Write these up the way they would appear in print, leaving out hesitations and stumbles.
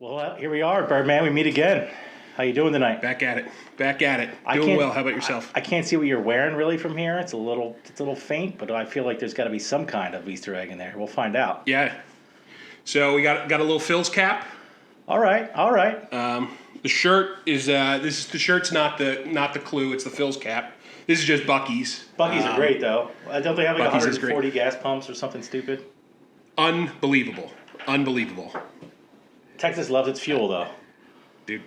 Well, here we are, Birdman. We meet again. How you doing tonight? Back at it. Doing well. How about yourself? I can't see what you're wearing really from here. It's a little faint, but I feel like there's got to be some kind of Easter egg in there. We'll find out. Yeah. So we got a little Phil's cap. All right. The shirt is the shirt's not the clue. It's the Phil's cap. This is just Buc-ee's. Buc-ee's are great though. Don't they have like Buc-ee's 140 gas pumps or something stupid? Unbelievable. Texas loves its fuel though. Dude.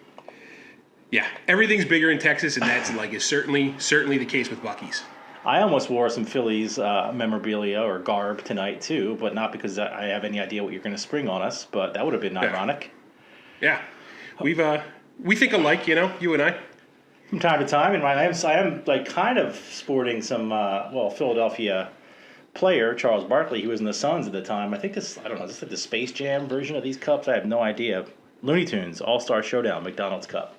Yeah, everything's bigger in Texas, and that's is certainly the case with Buc-ee's. I almost wore some Phillies memorabilia or garb tonight too, but not because I have any idea what you're going to spring on us. But that would have been ironic. Yeah, we think alike, you and I. From time to time, and I am like kind of sporting some Philadelphia player Charles Barkley. He was in the Suns at the time. I think is this like the Space Jam version of these cups? I have no idea. Looney Tunes All-Star Showdown McDonald's Cup.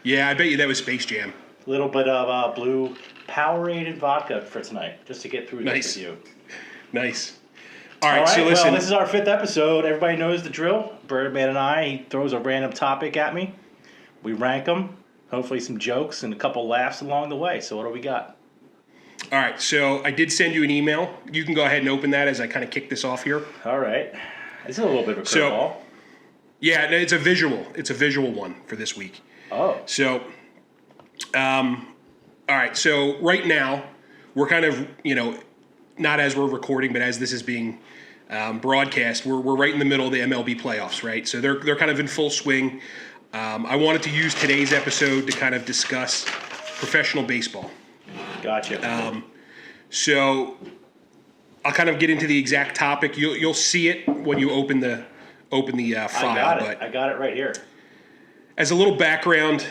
Yeah, I bet you that was Space Jam. Little bit of blue Powerade vodka for tonight, just to get through this with you. Nice. All right, so listen. Well, this is our 5th episode. Everybody knows the drill. Birdman and he throws a random topic at me. We rank them. Hopefully some jokes and a couple laughs along the way. So what do we got? All right, so I did send you an email. You can go ahead and open that as I kind of kick this off here. All right. This is a little bit of a curveball. Yeah, it's a visual. It's a visual one for this week. Oh. So, all right. So right now, we're kind of, not as we're recording, but as this is being broadcast, we're right in the middle of the MLB playoffs, right? So they're kind of in full swing. I wanted to use today's episode to kind of discuss professional baseball. Gotcha. So I'll kind of get into the exact topic. You'll see it when you open the file. I got it right here. As a little background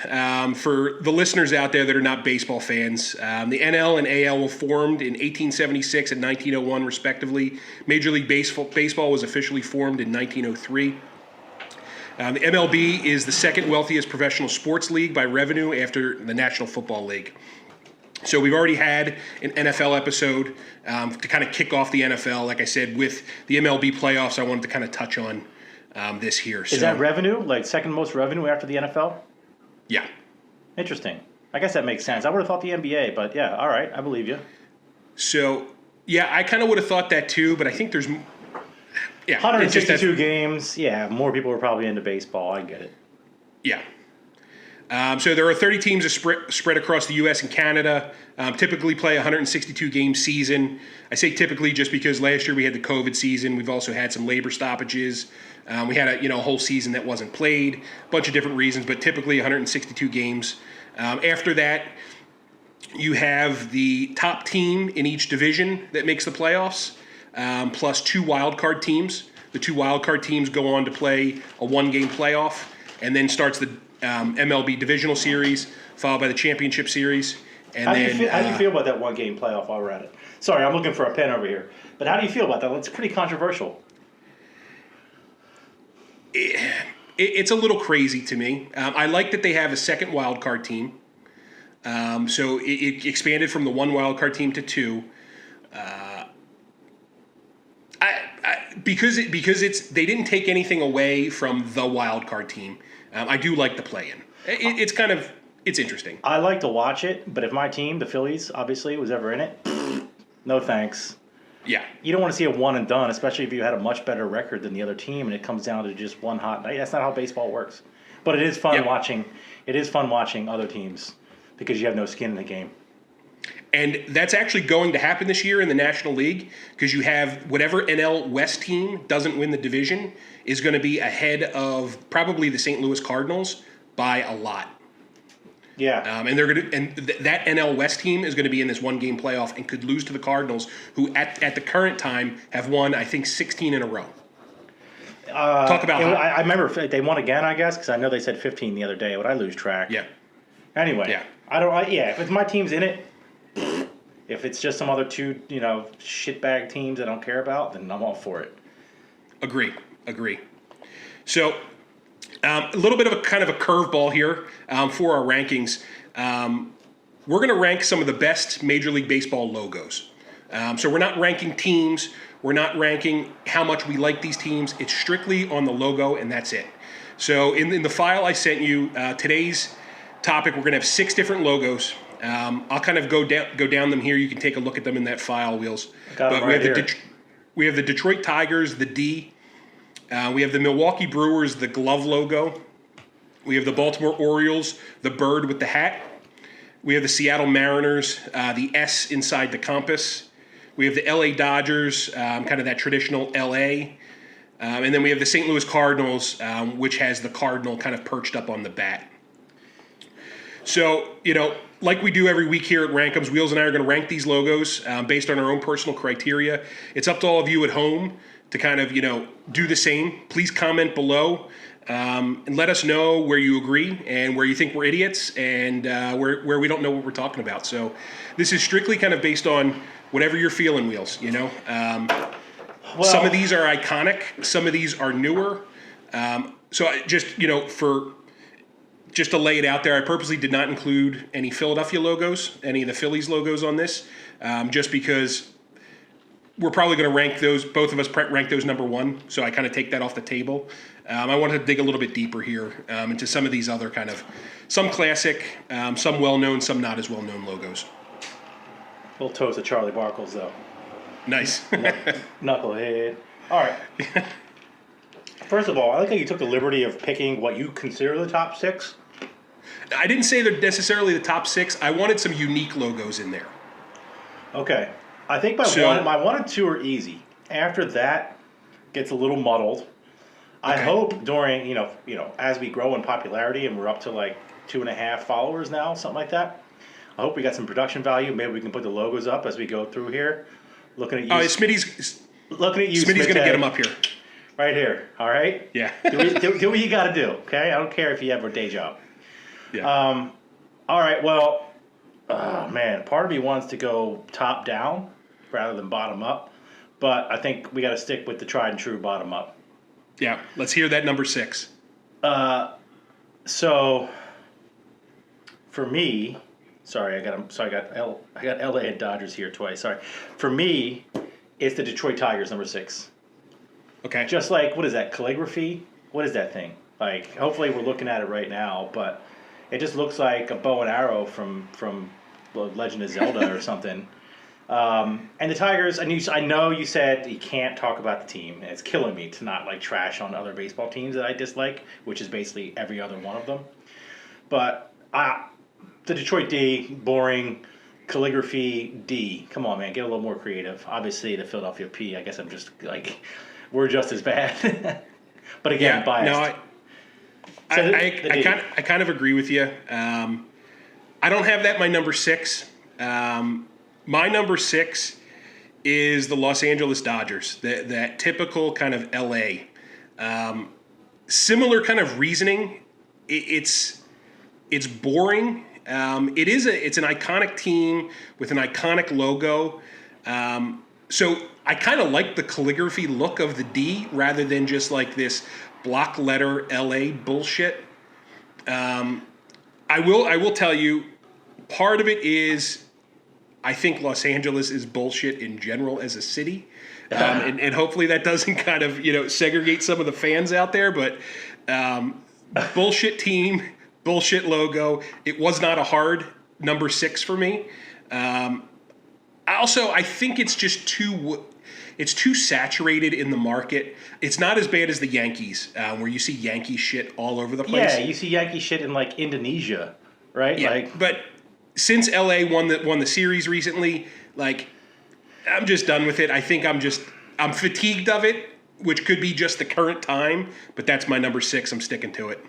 for the listeners out there that are not baseball fans, the NL and AL were formed in 1876 and 1901, respectively. Major League Baseball was officially formed in 1903. The MLB is the second wealthiest professional sports league by revenue after the National Football League. So we've already had an NFL episode to kind of kick off the NFL. Like I said, with the MLB playoffs, I wanted to kind of touch on this here. Is that revenue? Like second most revenue after the NFL? Yeah. Interesting. I guess that makes sense. I would have thought the NBA, but yeah, all right. I believe you. So, yeah, I kind of would have thought that too, but I think there's... Yeah, 162 games. Yeah, more people are probably into baseball. I get it. Yeah. So there are 30 teams spread across the U.S. and Canada, typically play a 162-game season. I say typically just because last year we had the COVID season. We've also had some labor stoppages. We had a whole season that wasn't played, a bunch of different reasons, but typically 162 games. After that, you have the top team in each division that makes the playoffs, plus 2 wildcard teams. The 2 wildcard teams go on to play a 1-game playoff, and then starts the MLB divisional series, followed by the championship series. And how do you feel about that 1-game playoff while we're at it? Sorry, I'm looking for a pen over here. But how do you feel about that? It's pretty controversial. It's a little crazy to me. I like that they have a second wild card team. So it expanded from the 1 wild card team to 2. Because they didn't take anything away from the wild card team. I do like the play-in. It's interesting. I like to watch it, but if my team, the Phillies, obviously, was ever in it, no thanks. Yeah. You don't want to see a one and done, especially if you had a much better record than the other team and it comes down to just one hot night. That's not how baseball works. But it is fun watching. It is fun watching other teams because you have no skin in the game. And that's actually going to happen this year in the National League because you have whatever NL West team doesn't win the division is going to be ahead of probably the St. Louis Cardinals by a lot. Yeah. That NL West team is going to be in this 1-game playoff and could lose to the Cardinals, who at the current time have won, I think, 16 in a row. Talk about I remember they won again, I guess, because I know they said 15 the other day, but I lose track. Yeah. Anyway. Yeah. If my team's in it, if it's just some other 2, shitbag teams I don't care about, then I'm all for it. Agree. So, a little bit of a kind of a curveball here for our rankings. We're going to rank some of the best Major League Baseball logos. So we're not ranking teams. We're not ranking how much we like these teams. It's strictly on the logo, and that's it. So in the file I sent you, today's topic, we're going to have 6 different logos. I'll kind of go down them here. You can take a look at them in that file, Wheels. Got them But right here. we have the Detroit Tigers, the D. We have the Milwaukee Brewers, the glove logo. We have the Baltimore Orioles, the bird with the hat. We have the Seattle Mariners, the S inside the compass. We have the LA Dodgers, kind of that traditional LA. And then we have the St. Louis Cardinals, which has the cardinal kind of perched up on the bat. So, like we do every week here at RankEmz, Wheels and I are going to rank these logos based on our own personal criteria. It's up to all of you at home to kind of, do the same. Please comment below and let us know where you agree and where you think we're idiots and where we don't know what we're talking about. So this is strictly kind of based on whatever you're feeling, Wheels, Well, some of these are iconic. Some of these are newer. So I just, just to lay it out there, I purposely did not include any Philadelphia logos, any of the Phillies logos on this, just because we're probably going to rank those, both of us rank those number 1. So I kind of take that off the table. I wanted to dig a little bit deeper here into some of these other kind of, some classic, some well-known, some not as well-known logos. little toast to Charlie Barkles, though. Nice. Knucklehead. All right. First of all, I like how you took the liberty of picking what you consider the top 6. I didn't say they're necessarily the top 6. I wanted some unique logos in there. Okay. I think my 1 and 2 are easy. After that, gets a little muddled. I hope during, as we grow in popularity and we're up to like 2.5 followers now, something like that. I hope we got some production value. Maybe we can put the logos up as we go through here. Looking at you. Smitty's Looking at you, going to get them up here. Right here. All right? Yeah. do what you got to do, okay? I don't care if you have a day job. Yeah. All right, well, man, part of me wants to go top down rather than bottom up, but I think we got to stick with the tried and true bottom up. Yeah, let's hear that number 6. So for me, I got LA and Dodgers here twice. Sorry. For me, it's the Detroit Tigers, number 6. Okay. Just like, what is that, calligraphy? What is that thing? Like, hopefully we're looking at it right now, but it just looks like a bow and arrow from Legend of Zelda or something. And the Tigers, I know you said you can't talk about the team, and it's killing me to not like trash on other baseball teams that I dislike, which is basically every other one of them. But the Detroit D, boring. Calligraphy D. Come on, man, get a little more creative. Obviously, the Philadelphia P, I guess I'm just like, we're just as bad. But again, biased. No, I kind of agree with you. I don't have that my number 6. My number 6 is the Los Angeles Dodgers, that typical kind of LA. Similar kind of reasoning. It's boring. It's an iconic team with an iconic logo. So I kind of like the calligraphy look of the D rather than just like this block letter LA bullshit. I will tell you, part of it is I think Los Angeles is bullshit in general as a city. And hopefully that doesn't kind of, segregate some of the fans out there, but bullshit team, bullshit logo. It was not a hard number 6 for me. I think it's just too saturated in the market. It's not as bad as the Yankees, where you see Yankee shit all over the place. Yeah, you see Yankee shit in like Indonesia, right? Yeah, but since LA won the series recently, like, I'm just done with it. I think I'm fatigued of it, which could be just the current time, but that's my number 6. I'm sticking to it.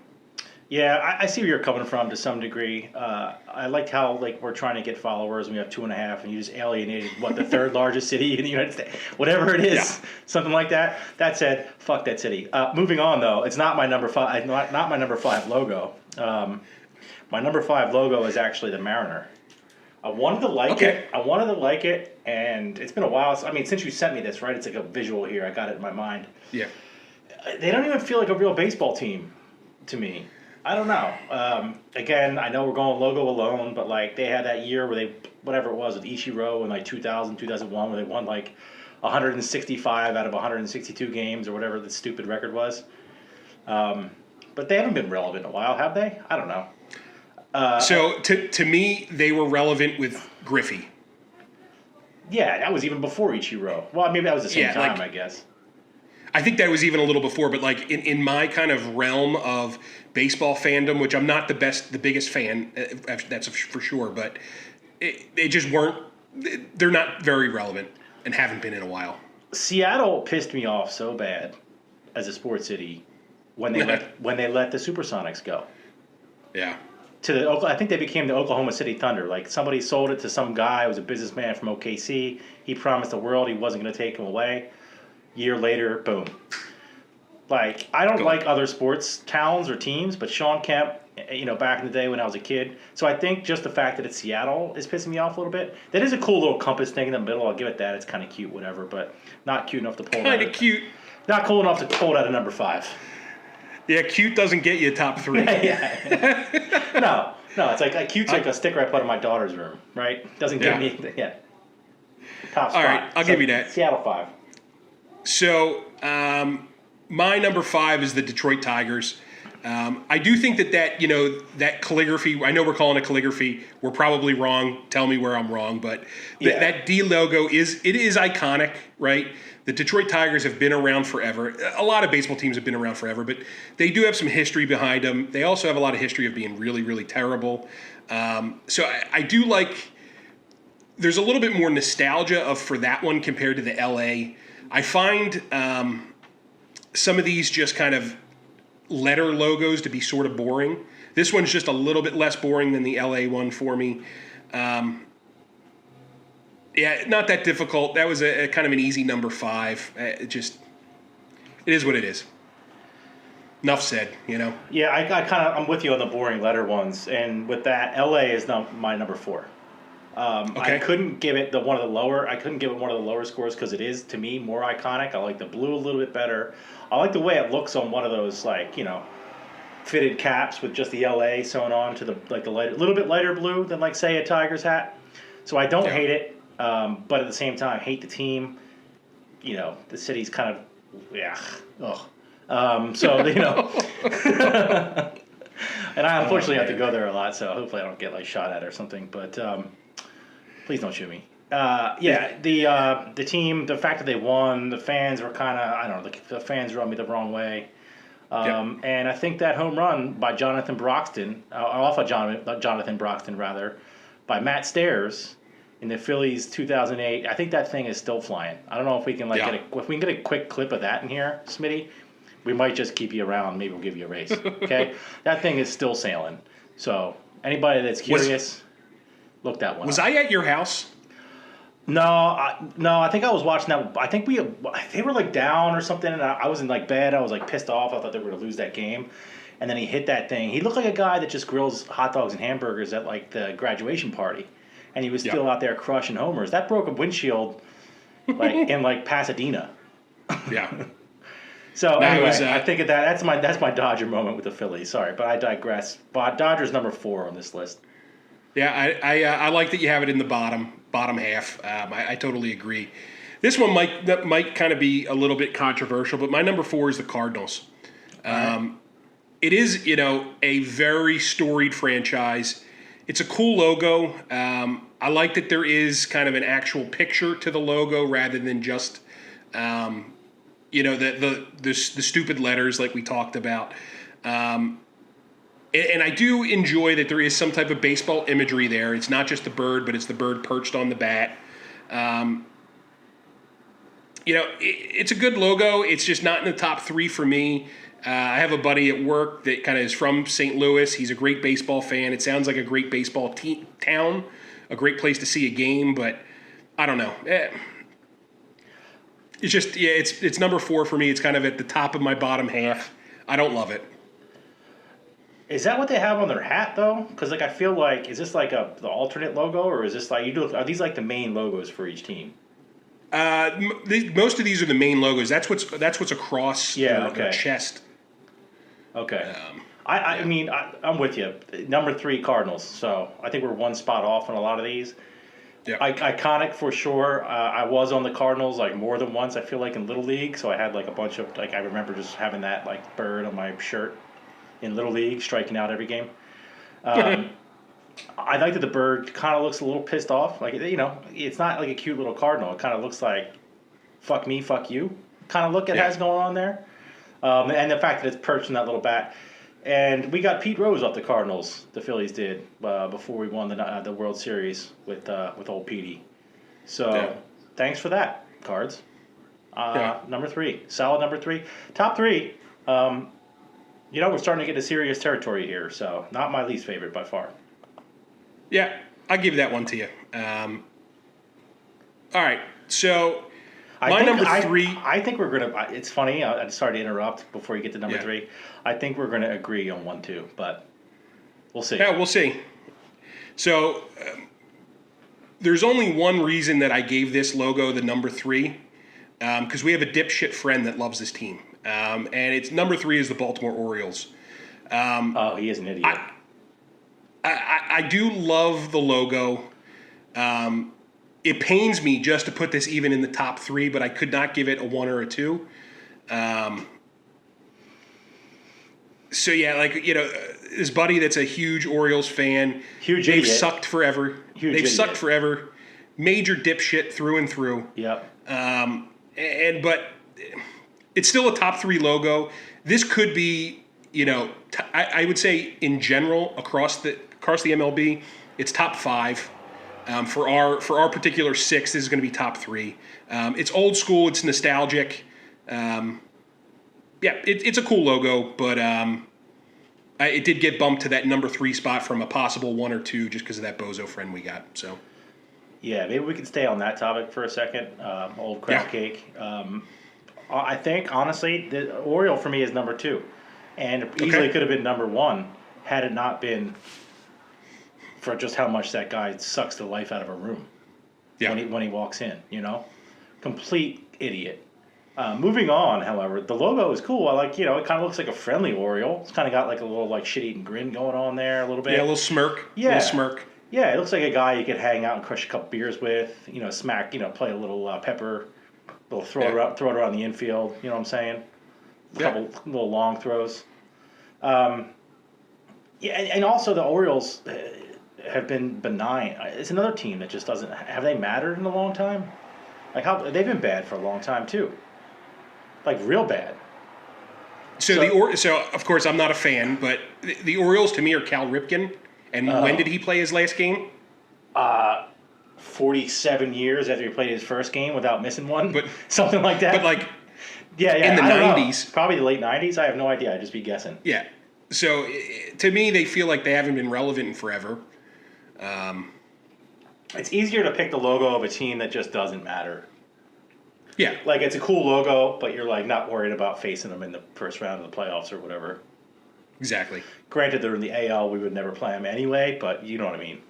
Yeah, I see where you're coming from to some degree. I liked how we're trying to get followers and we have 2.5, and you just alienated the 3rd largest city in the United States, whatever it is, something like that. That said, fuck that city. Moving on though, it's not my number 5. Not my number 5 logo. My number 5 logo is actually the Mariner. I wanted to like it, and it's been a while. Since you sent me this, right? It's like a visual here. I got it in my mind. Yeah. They don't even feel like a real baseball team to me. I don't know. Again, I know we're going logo alone, but they had that year where they, whatever it was, with Ichiro in 2000, 2001, where they won 165 out of 162 games or whatever the stupid record was. But but they haven't been relevant in a while, have they? I don't know. So to me, they were relevant with Griffey. Yeah, that was even before Ichiro. Well, maybe that was the same time, like, I guess. I think that was even a little before, but like in my kind of realm of baseball fandom, which I'm not the biggest fan, that's for sure, but they just weren't. They're not very relevant and haven't been in a while. Seattle pissed me off so bad as a sports city when they let the Supersonics go. Yeah. I think they became the Oklahoma City Thunder. Like somebody sold it to some guy who was a businessman from OKC. He promised the world he wasn't going to take him away. Year later, boom. Like I don't like other sports towns or teams, but Sean Kemp, back in the day when I was a kid. So I think just the fact that it's Seattle is pissing me off a little bit. That is a cool little compass thing in the middle. I'll give it that. It's kind of cute, whatever, but not cute enough to pull. Kind of cute. Not cool enough to pull it out of number 5. Yeah, cute doesn't get you top 3. No, it's like cute's like a sticker I put in my daughter's room, right? Doesn't give me anything. Yeah. Top spot. All right, I'll give you that. Seattle 5. So my number 5 is the Detroit Tigers. I do think that calligraphy, I know we're calling it calligraphy. We're probably wrong. Tell me where I'm wrong. But that D logo is iconic, right? The Detroit Tigers have been around forever. A lot of baseball teams have been around forever, but they do have some history behind them. They also have a lot of history of being really, really terrible. So I do like, there's a little bit more nostalgia for that one compared to the LA. I find some of these just kind of letter logos to be sort of boring. This one's just a little bit less boring than the LA one for me. Not that difficult. That was a kind of an easy number 5. It is what it is. Enough said, Yeah, I'm with you on the boring letter ones, and with that, LA is my number 4. Okay. I couldn't give it one of the lower scores because it is to me more iconic. I like the blue a little bit better. I like the way it looks on one of those fitted caps with just the LA sewn on to the little bit lighter blue than say a Tigers hat. So I don't hate it, but at the same time hate the team. The city's kind of and I unfortunately have to go there a lot, so hopefully I don't get shot at or something. But please don't shoot me. The team, the fact that they won, the fans were kind of, I don't know, the fans rubbed me the wrong way. And I think that home run by Jonathan Broxton, by Matt Stairs in the Phillies 2008, I think that thing is still flying. I don't know if we can if we can get a quick clip of that in here, Smitty, we might just keep you around. Maybe we'll give you a raise. Okay? That thing is still sailing. So anybody that's curious, look that one up. Was I at your house? No, I think I was watching that. I think they were down or something, and I was in bed. I was pissed off. I thought they were going to lose that game. And then he hit that thing. He looked like a guy that just grills hot dogs and hamburgers at the graduation party. And he was still out there crushing homers. That broke a windshield in Pasadena. Yeah. So anyway, I think that's my Dodger moment with the Phillies. Sorry, but I digress. Dodgers number 4 on this list. Yeah, I like that you have it in the bottom half. I totally agree. This one might kind of be a little bit controversial, but my number 4 is the Cardinals. It is a very storied franchise. It's a cool logo. I like that there is kind of an actual picture to the logo rather than just the stupid letters like we talked about. And I do enjoy that there is some type of baseball imagery there. It's not just the bird, but it's the bird perched on the bat. It's a good logo. It's just not in the top 3 for me. I have a buddy at work that kind of is from St. Louis. He's a great baseball fan. It sounds like a great baseball town, a great place to see a game, but I don't know. It's just, it's number 4 for me. It's kind of at the top of my bottom half. I don't love it. Is that what they have on their hat though? Because I feel is this the alternate logo, or is this are these the main logos for each team? Most of these are the main logos. That's what's across their chest. Okay. I mean, I'm with you. Number 3, Cardinals. So I think we're one spot off on a lot of these. Yeah. Iconic for sure. I was on the Cardinals more than once. I feel in Little League. So I had a bunch of I remember just having that bird on my shirt. in Little League, striking out every game. I like that the bird kind of looks a little pissed off. Like, it's not like a cute little cardinal. It kind of looks like fuck me, fuck you kind of look it has going on there. And the fact that it's perched in that little bat. And we got Pete Rose off the Cardinals, the Phillies did, before we won the World Series with old Petey. So thanks for that, Cards. Number 3. Solid number 3. Top 3. We're starting to get to serious territory here, so not my least favorite by far. Yeah, I'll give that one to you. All right, so number 3. I think we're going to... It's funny, I'm sorry to interrupt before you get to number 3. I think we're going to agree on 1, 2, but we'll see. Yeah, we'll see. So there's only one reason that I gave this logo the number 3, because we have a dipshit friend that loves this team. And it's number 3 is the Baltimore Orioles. He is an idiot. I do love the logo. It pains me just to put this even in the top 3, but I could not give it a 1 or a 2. So yeah, this buddy that's a huge Orioles fan. They've idiot. Sucked forever. Sucked forever. Major dipshit through and through. Yep. But it's still a top 3 logo. This could be, I would say in general across the MLB, it's top 5. For our particular 6, this is going to be top 3. It's old school. It's nostalgic. It's a cool logo, but it did get bumped to that number 3 spot from a possible 1 or 2 just because of that bozo friend we got. So. Yeah, maybe we could stay on that topic for a second. Old crab cake. I think, honestly, the Oriole for me is number 2. And it easily could have been number 1 had it not been for just how much that guy sucks the life out of a room when he walks in, Complete idiot. Moving on, however, the logo is cool. I like, it kind of looks like a friendly Oriole. It's kind of got like a little like shit-eating grin going on there a little bit. Yeah, a little smirk. Yeah. Little smirk. Yeah, it looks like a guy you could hang out and crush a couple beers with, smack, play a little pepper, throw it around the infield, you know what I'm saying? A couple little long throws. And also the Orioles have been benign. It's another team that just doesn't... Have they mattered in a long time? They've been bad for a long time, too. Real bad. So of course, I'm not a fan, but the Orioles, to me, are Cal Ripken. And when did he play his last game? 47 years after he played his first game without missing one. But something like that. But in the 90s. Probably the late 90s. I have no idea. I'd just be guessing. Yeah. So to me, they feel like they haven't been relevant in forever. It's easier to pick the logo of a team that just doesn't matter. Yeah. It's a cool logo, but you're not worried about facing them in the first round of the playoffs or whatever. Exactly. Granted, they're in the AL. We would never play them anyway, but you know what I mean.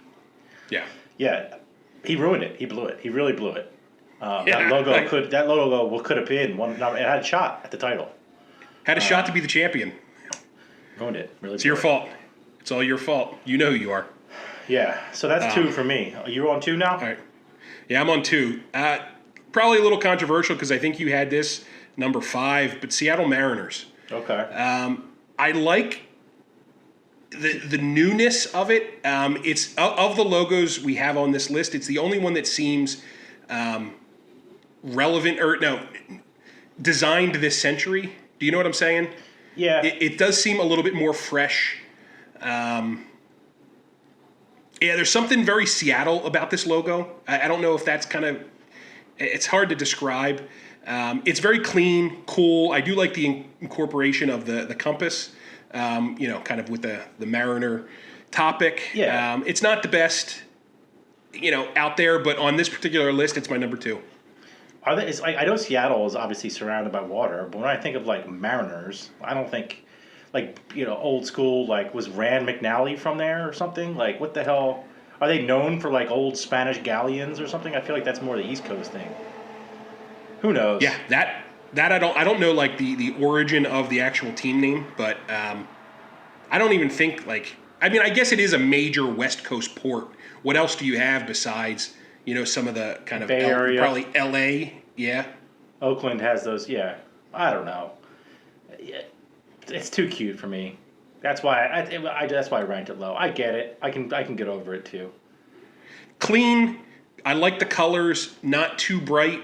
Yeah. Yeah. He ruined it. He blew it. He really blew it. That logo could have been one. It had a shot at the title. Had a shot to be the champion. Ruined it. Really. It's your fault. It's all your fault. You know who you are. Yeah. So that's 2 for me. Are you on 2 now? All right. Yeah, I'm on 2. Probably a little controversial because I think you had this number 5, but Seattle Mariners. Okay. I like the newness of it. It's of the logos we have on this list, it's the only one that seems relevant designed this century. Do you know what I'm saying? Yeah. It does seem a little bit more fresh. There's something very Seattle about this logo. I don't know if that's it's hard to describe. It's very clean, cool. I do like the incorporation of the compass, kind of with the Mariner topic. Yeah. It's not the best, out there, but on this particular list, it's my number 2. I know Seattle is obviously surrounded by water, but when I think of Mariners, I don't think old school, was Rand McNally from there or something? What the hell? Are they known for old Spanish galleons or something? I feel like that's more the East Coast thing. Who knows? Yeah, that I don't know the origin of the actual team name, but I don't even think I guess it is a major West Coast port. What else do you have besides some of the kind of Bay Area? Probably LA, yeah. Oakland has those, yeah. I don't know. Yeah. It's too cute for me. That's why that's why I ranked it low. I get it. I can get over it too. Clean. I like the colors, not too bright,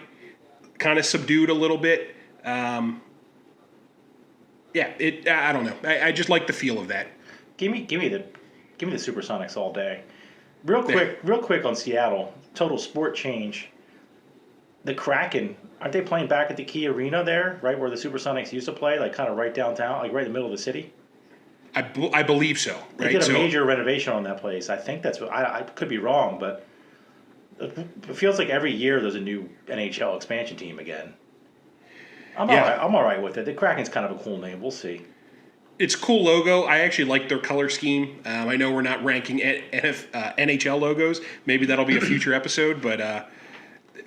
kind of subdued a little bit. I don't know. I just like the feel of that. Give me the Supersonics all day. Real quick on Seattle. Total sport change. The Kraken, aren't they playing back at the Key Arena there, right where the Supersonics used to play, like kind of right downtown, like right in the middle of the city? I believe so. They did a major renovation on that place. I think that's what I could be wrong, but it feels like every year there's a new NHL expansion team again. I'm all right with it. The Kraken's kind of a cool name. We'll see. It's a cool logo. I actually like their color scheme. I know we're not ranking NHL logos. Maybe that'll be a future episode, but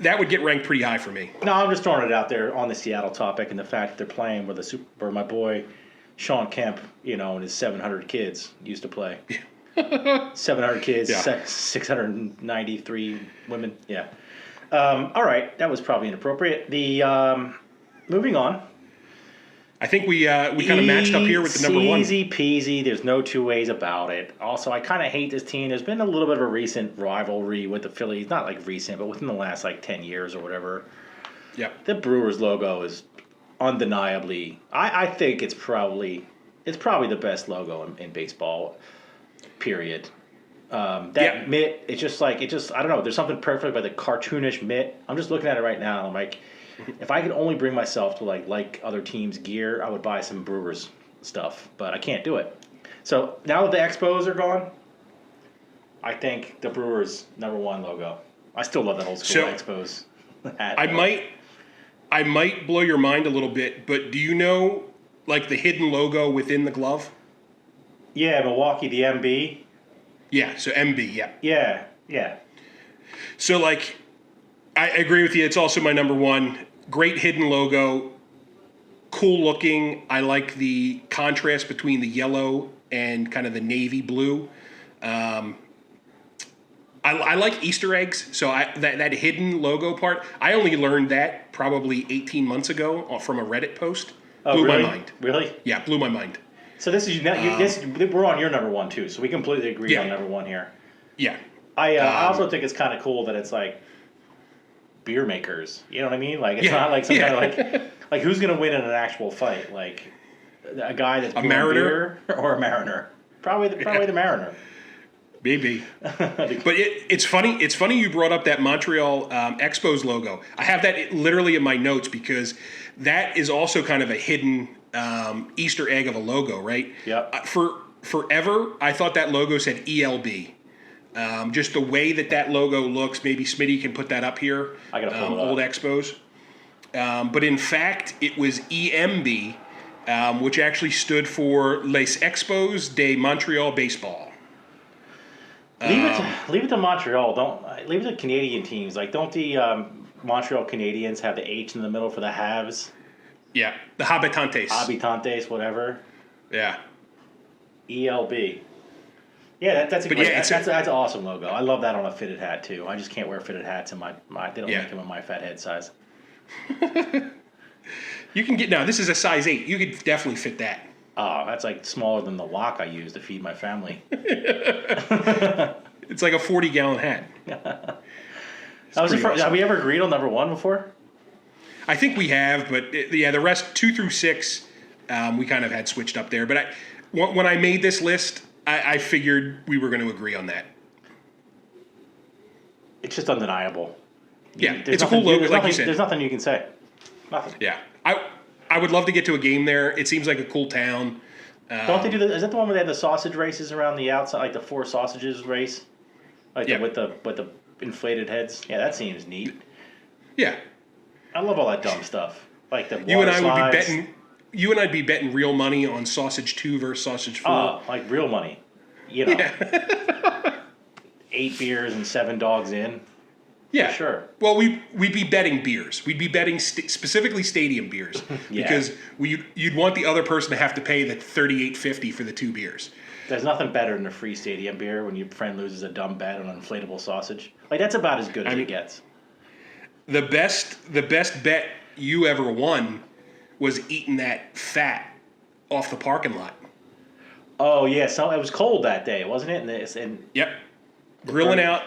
that would get ranked pretty high for me. No, I'm just throwing it out there on the Seattle topic and the fact that they're playing where my boy Sean Kemp, and his 700 kids used to play. 700 kids, 693 women. Yeah. All right, that was probably inappropriate. The moving on. I think we kind of matched up here with the number one. Easy peasy. There's no two ways about it. Also, I kind of hate this team. There's been a little bit of a recent rivalry with the Phillies. Not like recent, but within the last 10 years or whatever. Yeah. The Brewers logo is undeniably. I think it's probably the best logo in baseball. Period. Mitt, it's just I don't know. There's something perfect about the cartoonish mitt. I'm just looking at it right now. And I'm like, if I could only bring myself to like other teams' gear, I would buy some Brewers stuff. But I can't do it. So now that the Expos are gone, I think the Brewers #1 logo. I still love that old school Expos hat. I might blow your mind a little bit, but do you know the hidden logo within the glove? Yeah, Milwaukee, the MB. Yeah, so MB, yeah. Yeah. So, I agree with you. It's also my number one. Great hidden logo. Cool looking. I like the contrast between the yellow and kind of the navy blue. I like Easter eggs. So that hidden logo part, I only learned that probably 18 months ago from a Reddit post. Blew my mind. Really? Yeah, blew my mind. So this is we're on your number one too. So we completely agree on number one here. Yeah. I also think it's kind of cool that it's beer makers. You know what I mean? It's not like some kind of like who's gonna win in an actual fight? Like a guy that's a mariner beer or a mariner? Probably the mariner. Maybe. But it's funny. It's funny you brought up that Montreal Expos logo. I have that literally in my notes because that is also kind of a hidden Easter egg of a logo, right? Yeah. Forever, I thought that logo said ELB. Just the way that logo looks, maybe Smitty can put that up here. I gotta pull it up. Old Expos. But in fact, it was EMB, which actually stood for Les Expos de Montreal Baseball. Leave it to Montreal. Don't leave it to Canadian teams. Don't the Montreal Canadiens have the H in the middle for the Habs? Yeah, the Habitantes, whatever. Yeah. ELB. Yeah, that's an awesome logo. I love that on a fitted hat too. I just can't wear fitted hats in my they don't make them in my fat head size. You can get this is a size 8. You could definitely fit that. Oh, that's smaller than the wok I use to feed my family. It's like a 40-gallon hat. Awesome. Have we ever agreed on number one before? I think we have, but the rest 2 through 6, we kind of had switched up there. But when I made this list, I figured we were going to agree on that. It's just undeniable. Yeah, it's a cool logo, like you said. There's nothing you can say. Nothing. Yeah, I would love to get to a game there. It seems like a cool town. Don't they do that? Is that the one where they have the sausage races around the outside, like the 4 sausages race? With the inflated heads? Yeah, that seems neat. Yeah. I love all that dumb stuff. Like the you and I slides. would be betting. You and I'd be betting real money on sausage 2 versus sausage 4. Oh, like real money. 8 beers and 7 dogs in. Yeah, for sure. Well, we'd be betting beers. We'd be betting specifically stadium beers because you'd want the other person to have to pay the $38.50 for the 2 beers. There's nothing better than a free stadium beer when your friend loses a dumb bet on an inflatable sausage. That's about as good as it gets. The best bet you ever won was eating that fat off the parking lot. Oh yeah, so it was cold that day, wasn't it? And Yep. Grilling out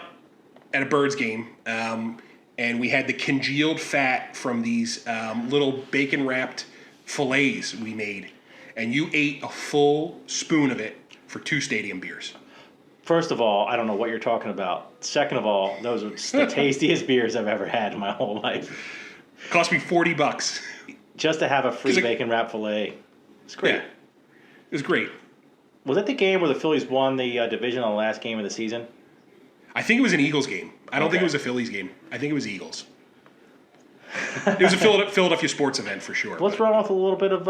at a Birds game, and we had the congealed fat from these little bacon-wrapped fillets we made, and you ate a full spoon of it for 2 stadium beers. first of all, I don't know what you're talking about. Second of all, those are the tastiest beers I've ever had in my whole life. Cost me $40. Just to have a free 'Cause it- bacon wrap fillet, it's great. Yeah, it was great. Was that the game where the Phillies won the division on the last game of the season? I think it was an Eagles game. I don't think it was a Phillies game. I think it was Eagles. It was a Philadelphia sports event for sure. Let's run off a little bit of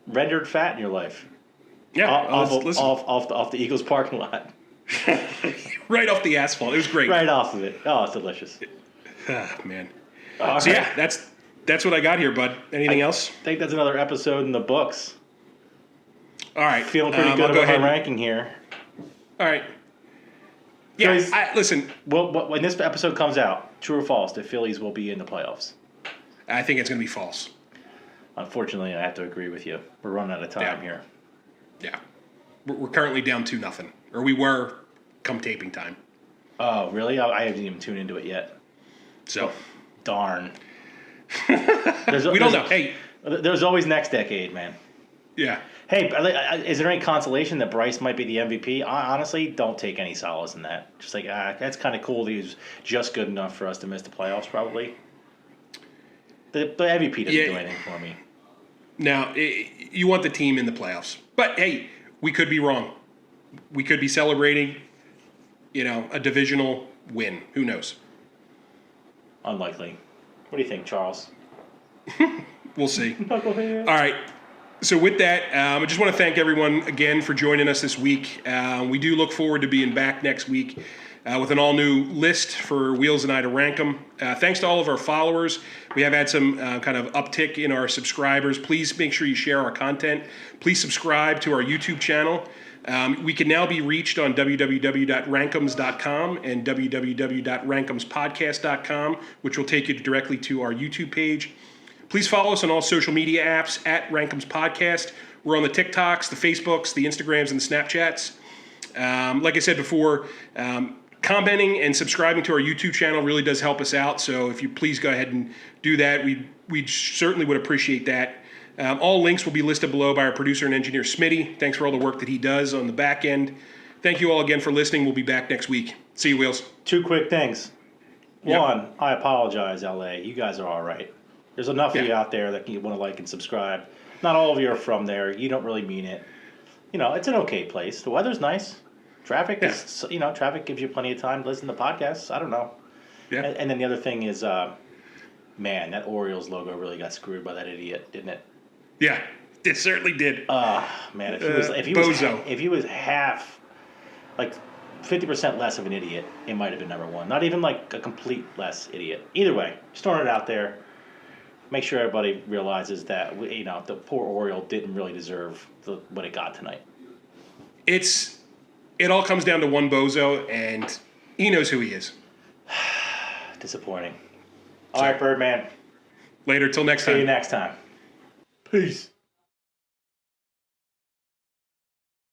rendered fat in your life. Yeah, listen. Off the Eagles parking lot. Right off the asphalt. It was great. Right off of it. Oh, it's delicious. Ah, man. All So right. yeah, that's what I got here, bud. Anything else? I think that's another episode in the books. All right. Feeling pretty good I'll go about my ahead. ranking here. All right. Yeah, Phillies- listen, Well, when this episode comes out, true or false, the Phillies will be in the playoffs. I think it's going to be false. Unfortunately, I have to agree with you. We're running out of time Yeah. here. Yeah. We're currently down 2-0. Or we were come taping time. Oh, really? I haven't even tuned into it yet. So, Darn. we don't know. Hey, There's always next decade, man. yeah. Hey, is there any consolation that Bryce might be the MVP? I honestly don't take any solace in that. Just like, that's kind of cool that he was just good enough for us to miss the playoffs, probably. The MVP doesn't do anything for me. Now, you want the team in the playoffs. But, hey, we could be wrong. We could be celebrating, a divisional win. Who knows? Unlikely. What do you think, Charles? We'll see. Knucklehead. All right. So with that, I just want to thank everyone again for joining us this week. We do look forward to being back next week with an all-new list for Wheels and I to rank them. Thanks to all of our followers. We have had some kind of uptick in our subscribers. Please make sure you share our content. Please subscribe to our YouTube channel. We can now be reached on www.rankemz.com and www.rankemzpodcast.com, which will take you directly to our YouTube page. Please follow us on all social media apps at RankEmz Podcast. We're on the TikToks, the Facebooks, the Instagrams, and the Snapchats. Like I said before, commenting and subscribing to our YouTube channel really does help us out. So if you please go ahead and do that, we certainly would appreciate that. All links will be listed below by our producer and engineer, Smitty. Thanks for all the work that he does on the back end. Thank you all again for listening. We'll be back next week. See you, Wheels. 2 quick things. Yep. One, I apologize, LA. You guys are all right. There's enough of you out there that you want to like and subscribe. Not all of you are from there. You don't really mean it. It's an okay place. The weather's nice. Traffic is, traffic gives you plenty of time to listen to podcasts. I don't know. Yeah. And then the other thing is, man, that Orioles logo really got screwed by that idiot, didn't it? Yeah, it certainly did. Man, if he was half, like 50% less of an idiot, it might have been number one. Not even like a complete less idiot. Either way, just throwing it out there. Make sure everybody realizes that the poor Oriole didn't really deserve what it got tonight. It all comes down to one bozo, and he knows who he is. Disappointing. All right, Birdman. Later, till next time. See you next time. Peace.